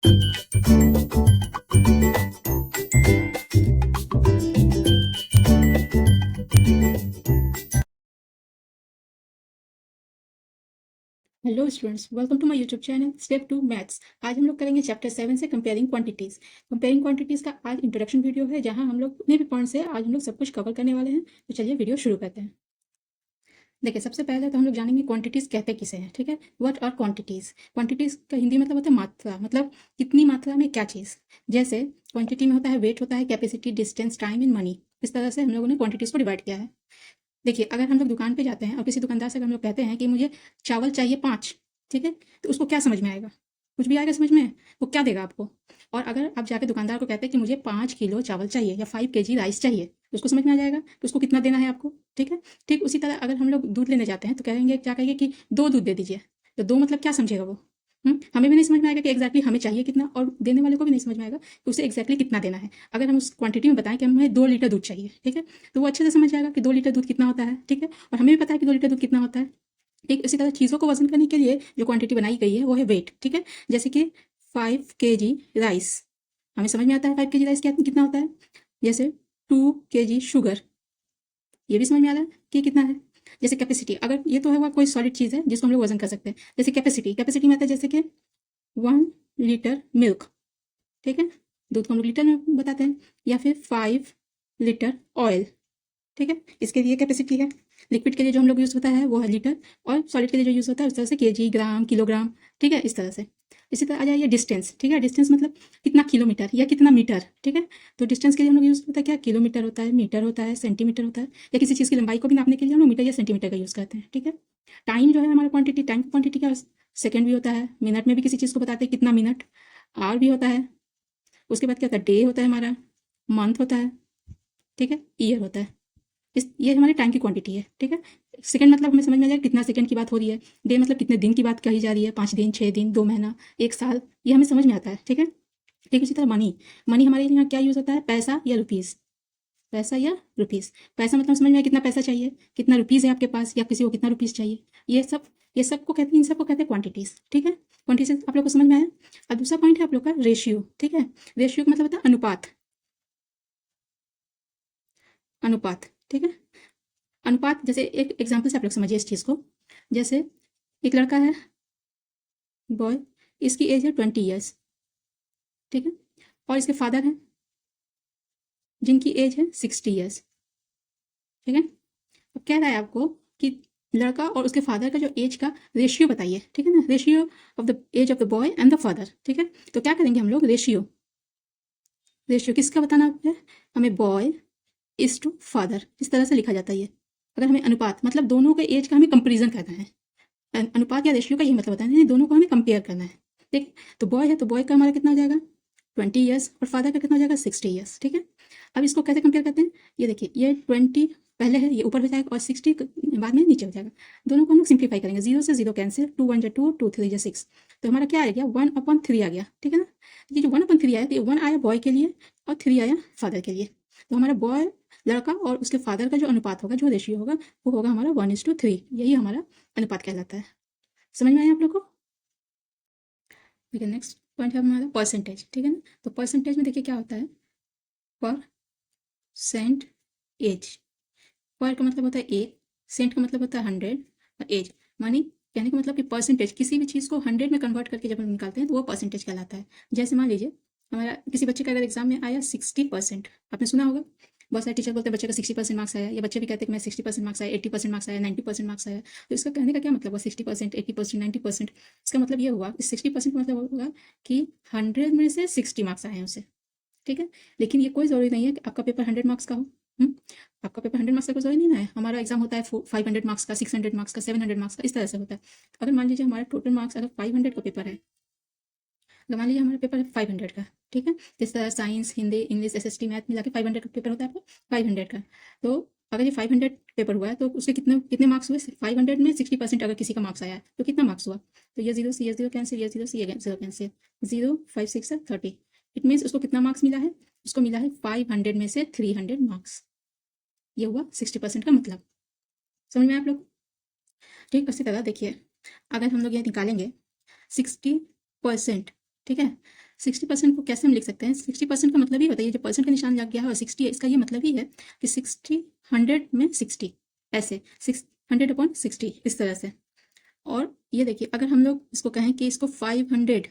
Hello students, welcome to my YouTube channel step 2 maths. आज हम लोग करेंगे चैप्टर 7 से कंपेयरिंग क्वांटिटीज़। कंपेयरिंग क्वांटिटीज़ का आज इंट्रोडक्शन वीडियो है, जहां हम लोग अपने भी पॉइंट से आज हम लोग सब कुछ कवर करने वाले हैं। तो चलिए वीडियो शुरू करते हैं। देखिए, सबसे पहले तो हम लोग जानेंगे क्वांटिटीज़ कहते किसे हैं। ठीक है, व्हाट आर क्वांटिटीज़। क्वांटिटीज़ का हिंदी मतलब होता है मात्रा, मतलब कितनी मात्रा में क्या चीज़। जैसे क्वांटिटी में होता है वेट, होता है capacity, distance, time and money. इस तरह से हम लोगों ने क्वांटिटीज़ को डिवाइड किया है। देखिए, अगर हम लोग दुकान पे जाते हैं और किसी दुकानदार से अगर हम लोग कहते हैं कि मुझे चावल चाहिए 5, ठीक है, तो उसको क्या समझ में आएगा? कुछ भी आएगा समझ में? वो क्या देगा आपको? और अगर आप जाके दुकानदार को कहते हैं कि मुझे 5 किलो चावल चाहिए या 5 केजी राइस चाहिए, तो उसको समझ में आ जाएगा कि उसको कितना देना है आपको। ठीक है, ठीक उसी तरह अगर हम लोग दूध लेने जाते हैं तो कहेंगे, क्या कहेंगे कि 2 दूध दे दीजिए। तो 2 मतलब क्या समझेगा वो? हमें भी नहीं समझ में आएगा कि एग्जैक्टली हमें चाहिए कितना, और देने वाले को भी नहीं समझ में आएगा कि उसे एग्जैक्टली कितना देना है। अगर हम उस क्वांटिटी में बताएं कि हमें 2 लीटर दूध चाहिए, ठीक है, तो वो अच्छे से समझ जाएगा कि 2 लीटर दूध कितना होता है। ठीक है, और हमें भी पता है कि 2 लीटर दूध कितना होता है। ठीक इसी तरह चीज़ों को वजन करने के लिए जो क्वांटिटी बनाई गई है वो है वेट। ठीक है, जैसे कि 5 केजी राइस, हमें समझ में आता है 5 केजी राइस क्या कितना होता है। जैसे 2 केजी शुगर, ये भी समझ में आ रहा है कि कितना है। जैसे कैपेसिटी, अगर ये तो है वो कोई सॉलिड चीज़ है जिसको हम लोग वजन कर सकते हैं। जैसे कैपेसिटी, कैपेसिटी में आता है जैसे कि 1 लीटर मिल्क। ठीक है, दूध को हम लोग लीटर में बताते हैं। या फिर 5 लीटर ऑयल। ठीक है, इसके लिए कैपेसिटी है। लिक्विड के लिए जो हम लोग यूज़ होता है वो है लीटर, और सॉलिड के लिए जो यूज़ होता है उस तरह से केजी, ग्राम, किलोग्राम। ठीक है, इस तरह से। इसी तरह आ जाइए डिस्टेंस। ठीक है, डिस्टेंस मतलब कितना किलोमीटर या कितना मीटर। ठीक है, तो डिस्टेंस के लिए हम लोग यूज़ होता है क्या, किलोमीटर होता है, मीटर होता है, सेंटीमीटर होता है, या किसी चीज़ की लंबाई को भी नापने के लिए हम लोग मीटर या सेंटीमीटर का यूज़ करते हैं। ठीक है, टाइम जो है हमारा क्वांटिटी, टाइम की क्वांटिटी क्या, सेकेंड भी होता है, मिनट में भी किसी चीज़ को बताते हैं कितना मिनट, आवर भी होता है। उसके बाद क्या होता है, डे होता है हमारा, मंथ होता है, ठीक है, ईयर होता है। इस ये हमारे टाइम की क्वांटिटी है। ठीक है, सेकंड मतलब हमें समझ में आ जाएगा कितना सेकंड की बात हो रही है। डे मतलब कितने दिन की बात कही जा रही है, 5 दिन, 6 दिन, 2 महीना, 1 साल, ये हमें समझ में आता है। ठीक है, ठीक इसी तरह मनी। मनी हमारे यहाँ क्या यूज़ होता है, पैसा या रुपीज़। पैसा या रुपीज़। पैसा मतलब समझ में आया कितना पैसा चाहिए, कितना रुपीज़ है आपके पास, या किसी को कितना रुपीज़ चाहिए। ये सब को कहते हैं, इन सबको कहते हैं क्वांटिटीज़। ठीक है, क्वांटिटीज आप लोग को समझ में आया। अब दूसरा पॉइंट है आप लोग का रेशियो। ठीक है, रेशियो का मतलब होता है अनुपात। अनुपात, ठीक है, अनुपात। जैसे एक एग्जाम्पल से आप लोग समझिए इस चीज़ को। जैसे एक लड़का है, बॉय, इसकी एज है 20 ईयर्स। ठीक है, और इसके फादर हैं जिनकी एज है 60 ईयर्स। ठीक है, अब कह रहा है आपको कि लड़का और उसके फादर का जो एज का रेशियो बताइए। ठीक है ना, ratio of the age of the boy and the father. ठीक है, तो क्या करेंगे हम लोग, रेशियो, रेशियो किसका बताना है, हमें बॉय इज टू फादर, इस तरह से लिखा जाता है ये। अगर हमें अनुपात मतलब दोनों के एज का हमें कंपेरिजन करना है, अनुपात या रेशियो का यही मतलब होता है, दोनों को हमें कंपेयर करना है। ठीक, तो बॉय है तो बॉय का हमारा कितना हो जाएगा, 20 ईयर्स, और फादर का कितना हो जाएगा, 60 ईयर्स। ठीक है, अब इसको कैसे कंपेयर करते हैं, ये देखिए, ये 20 पहले है, ये ऊपर हो जाएगा, और 60 बाद में नीचे हो जाएगा। दोनों को हम लोग सिंप्लीफाई करेंगे, 0 से 0 कैंसिल, 2 1 2, 2 3 6। तो हमारा क्या आ गया, 1/3 आ गया। ठीक है ना, ये जो 1/3 आया, तो ये 1 आया बॉय के लिए और 3 आया फादर के लिए। तो हमारा बॉय, लड़का और उसके फादर का जो अनुपात होगा, जो रेशियो होगा, वो होगा हमारा 1:3। यही हमारा अनुपात कहलाता है। समझ में आया आप लोग को। ठीक है, नेक्स्ट पॉइंट है हमारा परसेंटेज। ठीक है ना, तो परसेंटेज में देखिए क्या होता है, पर सेंट एज। पर का मतलब होता है एक, सेंट का मतलब होता है 100, और एज मानी, कहने का मतलब कि परसेंटेज, किसी भी चीज़ को 100 में कन्वर्ट करके जब हम निकालते हैं तो वो परसेंटेज कहलाता है। जैसे मान लीजिए हमारा किसी बच्चे का अगर एग्जाम में आया 60%, आपने सुना होगा, बहुत सारे टीचर बोलते हैं बच्चे का 60% मार्क्स आया, या बच्चे भी कहते हैं कि मैं 60% मार्क्स आया, 80% मार्क्स आया, 90% मार्क्स आया। तो इसका कहने का क्या मतलब हुआ, 60%, 80%, 90%, इसका मतलब ये हुआ, इस 60% का मतलब होगा कि 100 में से 60 मार्क्स आए हैं उसे। ठीक है, लेकिन ये कोई ज़रूरी नहीं है कि आपका पेपर 100 मार्क्स का हो। हुँ? आपका पेपर 100 मार्क्स का कोई ज़रूरी नहीं है। हमारा एग्जाम होता है 500 मार्क्स का, 600 मार्क्स का, 700 मार्क्स का, इस तरह से होता है। अगर मान लीजिए हमारा टोटल मार्क्स अगर 500 का पेपर है, अगर मान लीजिए हमारा पेपर है 500 का, ठीक है, जिस तरह science, Hindi, English, SST, math मिला के 500 का पेपर होता है आपका, 500 का। तो अगर ये 500 पेपर हुआ है तो उसके कितने कितने मार्क्स हुए, 500 में 60% अगर किसी का मार्क्स आया है तो कितना मार्क्स हुआ, तो ये जीरो से ये जीरो कैंसिल, ये जीरो से ये जीरो कैंसिल, 0 5 6 है 30। इट मीन्स उसको कितना मार्क्स मिला है, उसको मिला है 500 में से 300 मार्क्स। ये हुआ 60% का मतलब। समझ में आया आप लोग। ठीक उसी तरह देखिए, अगर हम लोग ये निकालेंगे 60%, ठीक है, 60% को कैसे हम लिख सकते हैं? 60% का मतलब ही होता है, ये जो परसेंट का निशान लग गया है और 60 है, इसका ये मतलब ही है कि 60 100 में 60, ऐसे 100/60 इस तरह से। और ये देखिए, अगर हम लोग इसको कहें कि इसको 500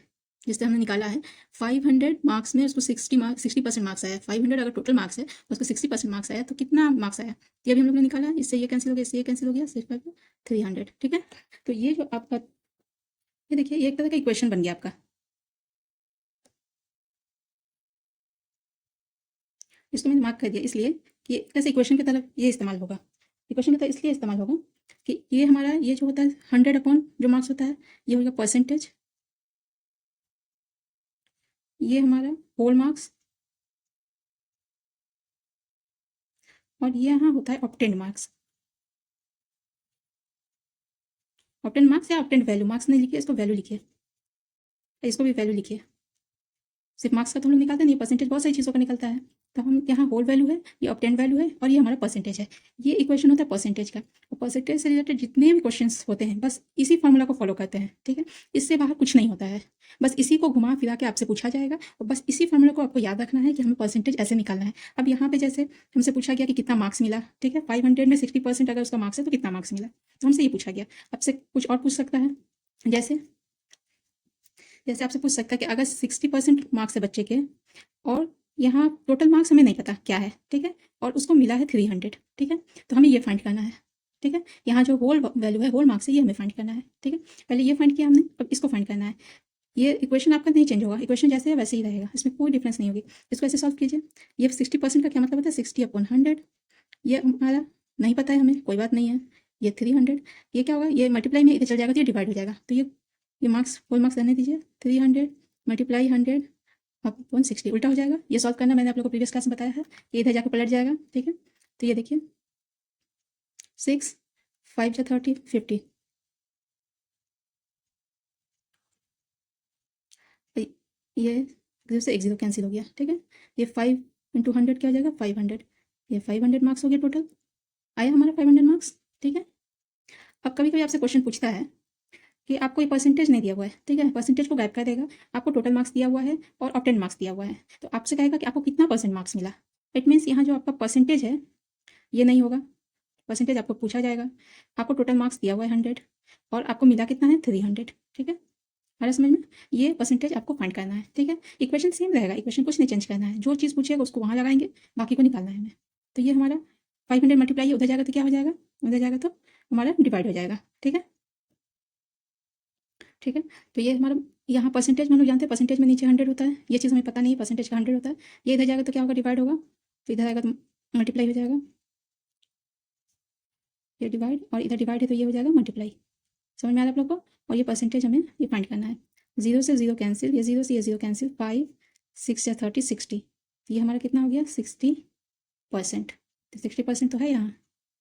जिससे हमने निकाला है, 500 मार्क्स में उसको 60% मार्क्स आया है। 500 अगर टोटल मार्क्स है, उसको 60% मार्क्स आया, तो कितना मार्क्स आया? ये भी हम लोग ने निकाला है। इससे ये कैंसिल हो गया, इससे ये कैंसिल हो गया, 300। ठीक है, तो ये जो आपका, ये देखिए, ये एक तरह का इक्वेशन बन गया आपका। इसको मैंने मार्क कर दिया इसलिए कि कैसे इक्वेशन की तरफ ये इस्तेमाल होगा। इक्वेशन की तरफ इसलिए इस्तेमाल होगा कि ये हमारा, ये जो होता है 100 जो मार्क्स होता है, ये होगा परसेंटेज। ये हमारा होल मार्क्स, और ये यहाँ होता है ऑब्टेन्ड मार्क्स। ऑब्टेन्ड मार्क्स या ऑब्टेन्ड वैल्यू, मार्क्स नहीं लिखिए, इसको वैल्यू लिखिए, इसको भी वैल्यू लिखिए। सिर्फ मार्क्स का तो हम लोग निकालते नहीं, परसेंटेज बहुत सारी चीज़ों का निकलता है। तो हम यहाँ होल वैल्यू है, ये ऑब्टेन्ड वैल्यू है, और ये हमारा परसेंटेज है। ये इक्वेशन होता है परसेंटेज का। और परसेंटेज से रिलेटेड जितने भी क्वेश्चंस होते हैं, बस इसी फॉर्मूला को फॉलो करते हैं। ठीक है, इससे बाहर कुछ नहीं होता है। बस इसी को घुमा फिरा के आपसे पूछा जाएगा, और बस इसी फॉर्मूला को आपको याद रखना है कि हमें परसेंटेज ऐसे निकालना है। अब यहाँ पे जैसे हमसे पूछा गया कि कितना मार्क्स मिला, ठीक है, 500 में 60% अगर उसका मार्क्स है तो कितना मार्क्स मिला, तो हमसे ये पूछा गया। आपसे कुछ और पूछ सकता है, जैसे जैसे आपसे पूछ सकता है कि अगर 60% मार्क्स है बच्चे के, और यहाँ टोटल मार्क्स हमें नहीं पता क्या है, ठीक है, और उसको मिला है 300, ठीक है, तो हमें ये फाइंड करना है। ठीक है, यहाँ जो होल वैल्यू है, होल मार्क्स है, ये हमें फाइंड करना है। ठीक है, पहले ये फाइंड किया हमने, अब इसको फाइंड करना है। ये इक्वेशन आपका नहीं चेंज होगा, इक्वेशन जैसे है वैसे ही रहेगा, इसमें कोई डिफरेंस नहीं होगी। इसको ऐसे सॉल्व कीजिए। ये 60% का क्या मतलब होता है? 60/100। ये हमारा नहीं पता है हमें, कोई बात नहीं है। ये 300, ये क्या होगा? ये मल्टीप्लाई में इधर चल जाएगा तो ये डिवाइड हो जाएगा, तो ये मार्क्स, होल मार्क्स रहने दीजिए। 300 मल्टीप्लाई 100 अपॉन 60 उल्टा हो जाएगा। ये सॉल्व करना मैंने आप लोगों को प्रीवियस क्लास में बताया है, ये इधर जाकर पलट जाएगा। ठीक है, तो ये देखिए, 6 5 जा 30 50, ये 0 से 1 0 कैंसिल हो गया। ठीक है, ये 5 × 100 क्या हो जाएगा? 500। ये 500 मार्क्स हो गया टोटल, आया हमारा 500 मार्क्स। ठीक है, अब कभी कभी आपसे क्वेश्चन पूछता है कि आपको ये परसेंटेज नहीं दिया हुआ है, ठीक है, परसेंटेज को गायब कर देगा। आपको टोटल मार्क्स दिया हुआ है और ऑब्टेन्ड मार्क्स दिया हुआ है, तो आपसे कहेगा कि आपको कितना परसेंट मार्क्स मिला। इट मीन्स यहाँ जो आपका परसेंटेज है ये नहीं होगा, परसेंटेज आपको पूछा जाएगा। आपको टोटल मार्क्स दिया हुआ है 100, और आपको मिला कितना है? 300। ठीक है, हमारा समझ में, ये परसेंटेज आपको फाइंड करना है। ठीक है, इक्वेशन सेम रहेगा, इक्वेशन कुछ नहीं चेंज करना है, जो चीज़ पूछेगा उसको वहाँ लगाएंगे, बाकी को निकालना है हमें। तो ये हमारा 500 मल्टीप्लाई उधर जाएगा तो क्या हो जाएगा? उधर जाएगा तो हमारा डिवाइड हो जाएगा। ठीक है, ठीक है, तो ये हमारा यहाँ परसेंटेज में हम लोग जानते हैं, परसेंटेज में नीचे 100 होता है, ये चीज़ हमें पता नहीं है, परसेंटेज का 100 होता है। ये इधर जाएगा तो क्या होगा? डिवाइड होगा, तो इधर आएगा तो मल्टीप्लाई हो जाएगा, ये डिवाइड, और इधर डिवाइड है तो ये हो जाएगा मल्टीप्लाई। समझ में आ रहा है आप लोग को? और ये परसेंटेज हमें ये फाइंड करना है। 0 से 0 कैंसिल, ये 0 से ये 0 कैंसिल, 5 6 या 30 60, ये हमारा कितना हो गया? 60%। तो 60% तो है यहाँ।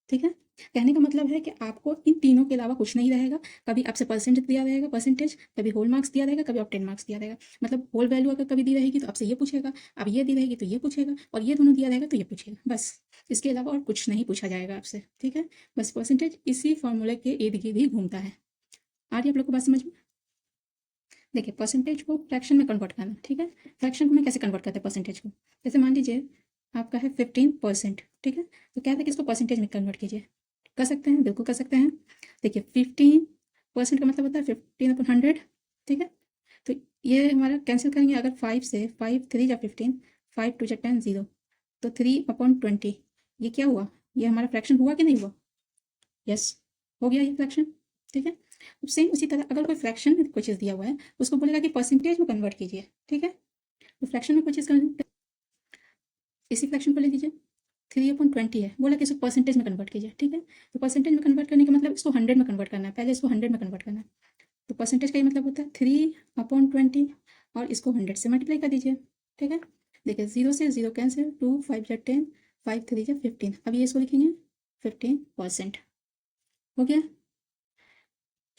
ठीक है, कहने का मतलब है कि आपको इन तीनों के अलावा कुछ नहीं रहेगा। कभी आपसे परसेंटेज दिया रहेगा, परसेंटेज, कभी होल मार्क्स दिया रहेगा, कभी ऑब्टेन मार्क्स दिया रहेगा। मतलब होल वैल्यू अगर कभी दी रहेगी तो आपसे ये पूछेगा, अब ये दी रहेगी तो ये पूछेगा, और ये दोनों दिया रहेगा तो ये पूछेगा, बस। इसके अलावा और कुछ नहीं पूछा जाएगा आपसे। ठीक है, बस परसेंटेज इसी फॉर्मूले के इर्द गिर्द ही घूमता है। आ रही आप लोग को बात समझ में? देखिए, परसेंटेज को फ्रैक्शन में कन्वर्ट करना, ठीक है, फ्रैक्शन को मैं कैसे कन्वर्ट करते हैं परसेंटेज को? जैसे मान लीजिए आपका है 15%, ठीक है, तो क्या है कि इसको परसेंटेज में कन्वर्ट कीजिए। कर सकते हैं, बिल्कुल कर सकते हैं। देखिए, 15% का मतलब होता है 15/100, ठीक है, तो ये हमारा कैंसिल करेंगे अगर 5 से, 5 3 जा 15, 5 2 जा 10 0, तो 3/20, ये क्या हुआ? ये हमारा फ्रैक्शन हुआ कि नहीं हुआ? यस, हो गया ये फ्रैक्शन। ठीक है, सेम उसी तरह अगर कोई फ्रैक्शन में कोई चीज़ दिया हुआ है, उसको बोलेगा कि परसेंटेज में कन्वर्ट कीजिए। ठीक है, तो फ्रैक्शन में कोई चीज़ इसी फ्रैक्शन को ले लीजिए, 3/20 है, बोला कि इसको परसेंटेज में कन्वर्ट कीजिए। ठीक है, तो परसेंटेज में कन्वर्ट करने का मतलब इसको 100 में कन्वर्ट करना है, पहले इसको 100 में कन्वर्ट करना है। तो परसेंटेज का ये मतलब होता है 3/20, और इसको 100 से मल्टीप्लाई कर दीजिए। ठीक है, देखिए 0 से 0 कैंसिल, 2 5 जा 10, 5 3 जा 15, अब ये इसको लिखेंगे 15%। हो गया।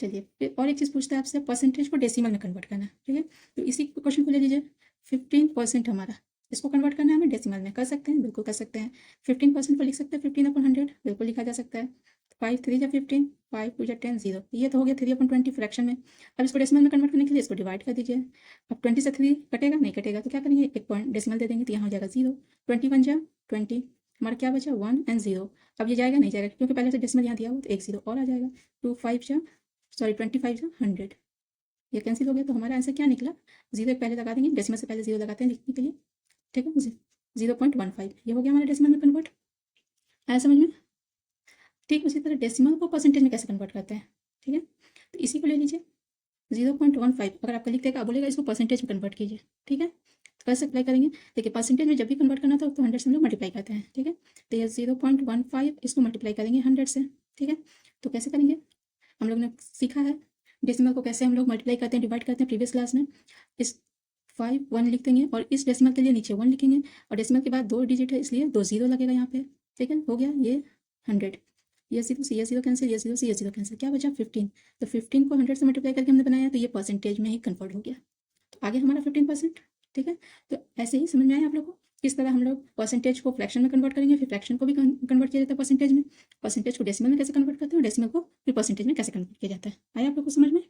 चलिए, फिर और एक चीज़ पूछता है आपसे, परसेंटेज को डेसिमल में कन्वर्ट करना है। ठीक है, तो इसी क्वेश्चन को ले लीजिए, 15% हमारा, इसको कन्वर्ट करना है हमें डेसिमल में, कर सकते हैं, बिल्कुल कर सकते हैं। 15% को लिख सकते हैं 15/100, बिल्कुल लिखा जा सकता है। 5 3 जा 15, 5 2 जा 10, 0। ये तो हो गया 3/20 फ्रैक्शन में। अब इसको डेसिमल में कन्वर्ट करने के लिए इसको डिवाइड कर दीजिए। अब 20 से 3 कटेगा, नहीं कटेगा, तो क्या करेंगे, एक पॉइंट डेसिमल दे देंगे, तो यहाँ हो जाएगा 0। 21 जा 20, हमारा क्या बचा 1 एंड 0। अब ये जाएगा, नहीं जाएगा, क्योंकि पहले से डेसिमल यहाँ दिया हुआ, तो एक 0 और आ जाएगा। 25 जा 100, ये कैंसिल हो गया, तो हमारा आंसर क्या निकला, 0 पहले लगा देंगे, डेसिमल से पहले 0 लगाते हैं लिखने के लिए, ठीक है। 0.15 ये हो गया हमारा डेसिमल में कन्वर्ट, आया समझ में। ठीक उसी तरह डेसिमल को परसेंटेज में कैसे कन्वर्ट करते हैं, ठीक है। तो इसी को ले लीजिए 0.15, अगर आपका लिख देगा, आप बोलेगा इसको परसेंटेज में कन्वर्ट कीजिए, ठीक है। तो कैसे अप्लाई करेंगे, देखिए परसेंटेज में जब भी कन्वर्ट करना था तो 100 से हम लोग मल्टीप्लाई करते हैं, ठीक है। तो ये 0.15 इसको मल्टीप्लाई करेंगे 100 से, ठीक है। तो कैसे करेंगे, हम लोग ने सीखा है डेसिमल को कैसे हम लोग मल्टीप्लाई करते हैं, डिवाइड करते हैं प्रीवियस क्लास में। इस 5 1 लिख देंगे और इस डेसिमल के लिए नीचे 1 लिखेंगे, और डेसिमल के बाद 2 डिजिट है इसलिए 2 0 लगेगा यहाँ पे, ठीक है। हो गया ये 100, ये 0 से ये 0 कैंसिल, ये 0 से ये 0 कैंसिल, क्या बचा 15। तो 15 को 100 से मल्टीप्लाई करके हमने बनाया, तो ये परसेंटेज में ही कन्वर्ट हो गया, तो आगे हमारा 15%, ठीक है। तो ऐसे ही समझ में आया आप लोग को किस तरह हम लोग परसेंटेज को फ्रैक्शन में कन्वर्ट करेंगे, फिर फ्रैक्शन को भी कन्वर्ट किया जाता है परसेंटेज में, परसेंटेज को डेसिमल में कैसे कन्वर्ट करते हैं, और डेसिमल को फिर परसेंटेज में कैसे कन्वर्ट किया जाता है। आया आप लोग को समझ में।